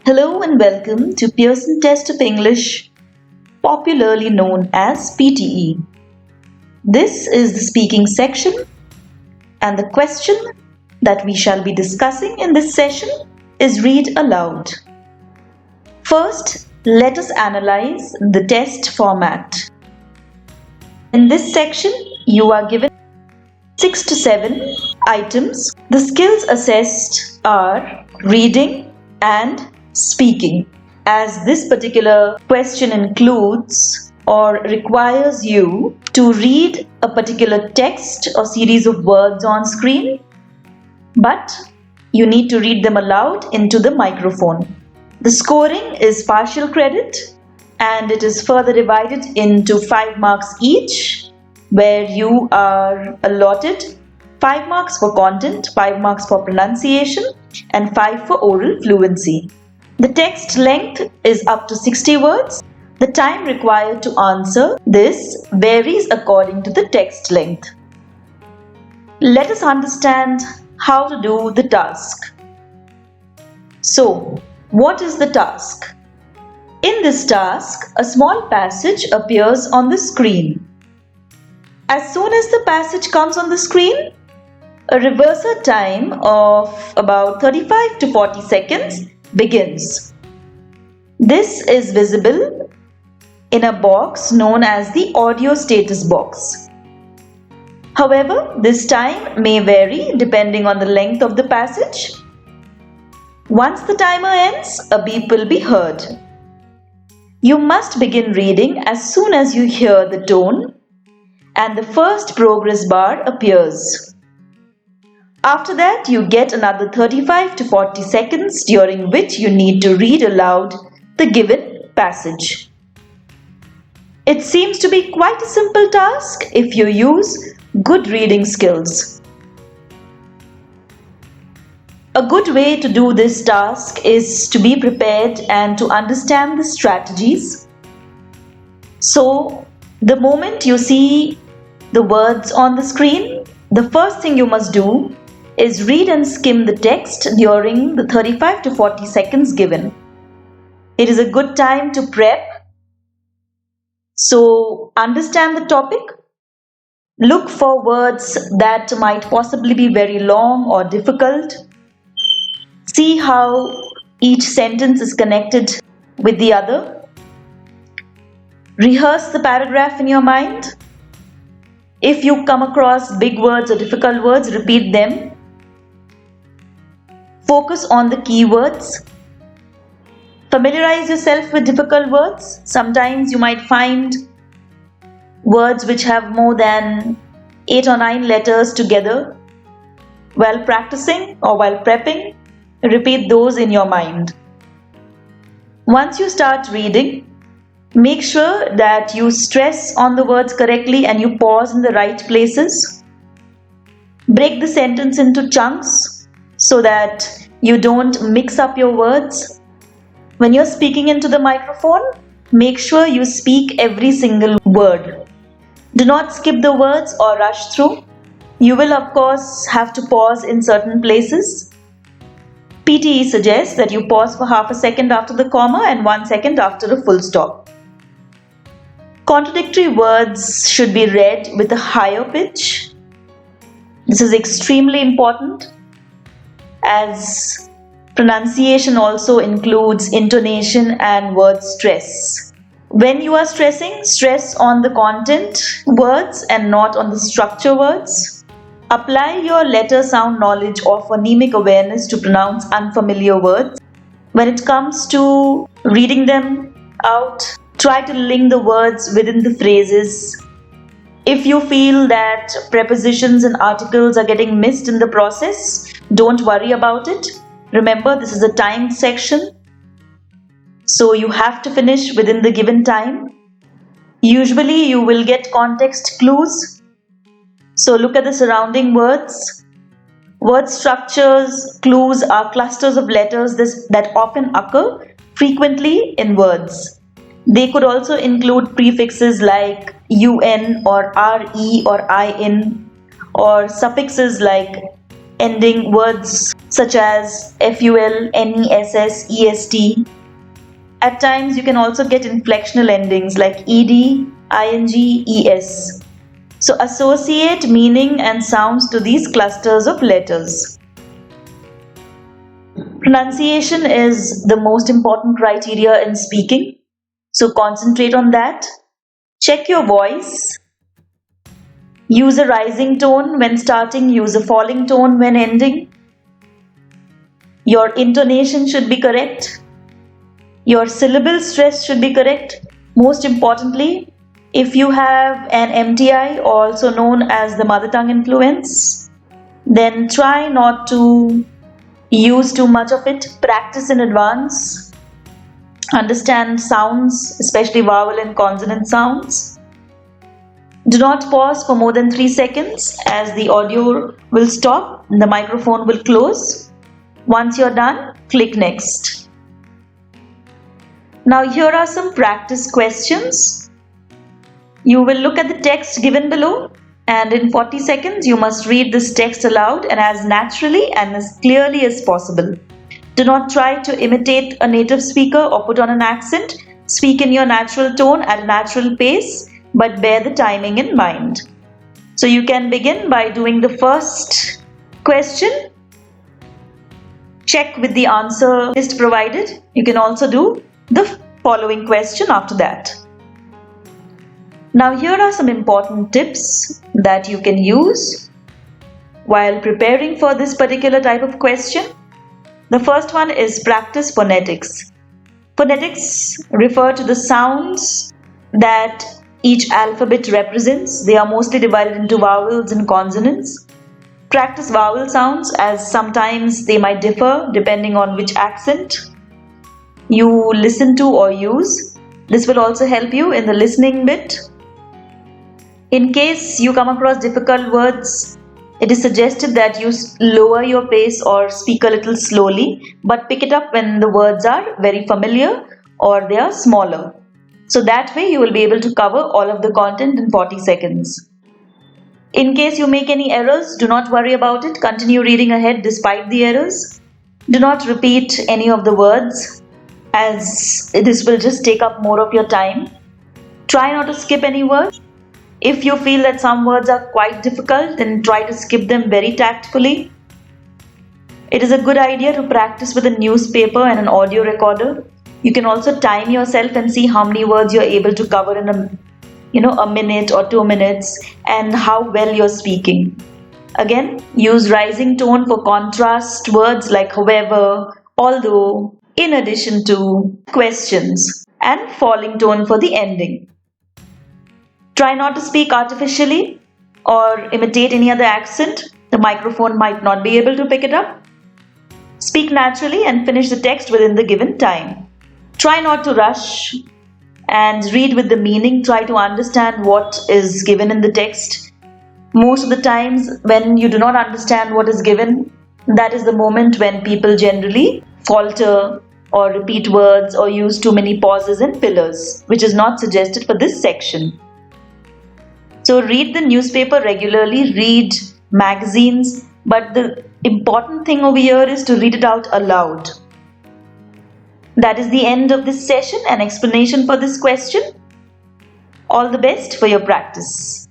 Hello and welcome to Pearson Test of English, popularly known as PTE. This is the speaking section, and the question that we shall be discussing in this session is read aloud. First, let us analyze the test format. In this section, you are given 6 to 7 items. The skills assessed are reading and speaking. As this particular question includes or requires you to read a particular text or series of words on screen, but you need to read them aloud into the microphone. The scoring is partial credit and it is further divided into 5 marks each, where you are allotted 5 marks for content, 5 marks for pronunciation, and 5 for oral fluency. The text length is up to 60 words. The time required to answer this varies according to the text length. Let us understand how to do the task. So, what is the task? In this task, a small passage appears on the screen. As soon as the passage comes on the screen, a reverser time of about 35 to 40 seconds begins. This is visible in a box known as the audio status box. However, this time may vary depending on the length of the passage. Once the timer ends, a beep will be heard. You must begin reading as soon as you hear the tone and the first progress bar appears. After that, you get another 35 to 40 seconds during which you need to read aloud the given passage. It seems to be quite a simple task if you use good reading skills. A good way to do this task is to be prepared and to understand the strategies. So, the moment you see the words on the screen, the first thing you must do is read and skim the text during the 35 to 40 seconds given. It is a good time to prep. So, understand the topic. Look for words that might possibly be very long or difficult. See how each sentence is connected with the other. Rehearse the paragraph in your mind. If you come across big words or difficult words, repeat them. Focus on the keywords. Familiarize yourself with difficult words. Sometimes you might find words which have more than 8 or 9 letters together. While practicing or while prepping, repeat those in your mind. Once you start reading, make sure that you stress on the words correctly and you pause in the right places. Break the sentence into chunks so that you don't mix up your words. When you're speaking into the microphone, make sure you speak every single word. Do not skip the words or rush through. You will of course have to pause in certain places. PTE suggests that you pause for half a second after the comma and 1 second after a full stop. Contradictory words should be read with a higher pitch. This is extremely important, as pronunciation also includes intonation and word stress. When you are stressing, stress on the content words and not on the structure words. Apply your letter sound knowledge or phonemic awareness to pronounce unfamiliar words. When it comes to reading them out, try to link the words within the phrases. If you feel that prepositions and articles are getting missed in the process, don't worry about it. Remember, this is a timed section, so you have to finish within the given time. Usually you will get context clues, so look at the surrounding words. Word structures, clues are clusters of letters that often occur frequently in words. They could also include prefixes like un or re or in, or suffixes like ending words such as FUL, NESS, EST. At times you can also get inflectional endings like ED, ING, ES. So associate meaning and sounds to these clusters of letters. Pronunciation is the most important criteria in speaking. So concentrate on that. Check your voice. Use a rising tone when starting, use a falling tone when ending. Your intonation should be correct. Your syllable stress should be correct. Most importantly, if you have an MTI, also known as the mother tongue influence, then try not to use too much of it. Practice in advance. Understand sounds, especially vowel and consonant sounds. Do not pause for more than 3 seconds, as the audio will stop and the microphone will close. Once you're done, click next. Now here are some practice questions. You will look at the text given below, and in 40 seconds you must read this text aloud and as naturally and as clearly as possible. Do not try to imitate a native speaker or put on an accent. Speak in your natural tone at a natural pace, but bear the timing in mind. So you can begin by doing the first question. Check with the answer list provided. You can also do the following question after that. Now here are some important tips that you can use while preparing for this particular type of question. The first one is practice phonetics. Phonetics refer to the sounds that each alphabet represents. They are mostly divided into vowels and consonants. Practice vowel sounds, as sometimes they might differ depending on which accent you listen to or use. This will also help you in the listening bit. In case you come across difficult words, it is suggested that you lower your pace or speak a little slowly, but pick it up when the words are very familiar or they are smaller. So that way you will be able to cover all of the content in 40 seconds. In case you make any errors, do not worry about it. Continue reading ahead despite the errors. Do not repeat any of the words, as this will just take up more of your time. Try not to skip any words. If you feel that some words are quite difficult, then try to skip them very tactfully. It is a good idea to practice with a newspaper and an audio recorder. You can also time yourself and see how many words you're able to cover in a minute or 2 minutes, and how well you're speaking. Again, use rising tone for contrast words like however, although, in addition to, questions, and falling tone for the ending. Try not to speak artificially or imitate any other accent. The microphone might not be able to pick it up. Speak naturally and finish the text within the given time. Try not to rush and read with the meaning. Try to understand what is given in the text. Most of the times when you do not understand what is given, that is the moment when people generally falter or repeat words or use too many pauses and fillers, which is not suggested for this section. So read the newspaper regularly, read magazines, but the important thing over here is to read it out aloud. That is the end of this session and explanation for this question. All the best for your practice.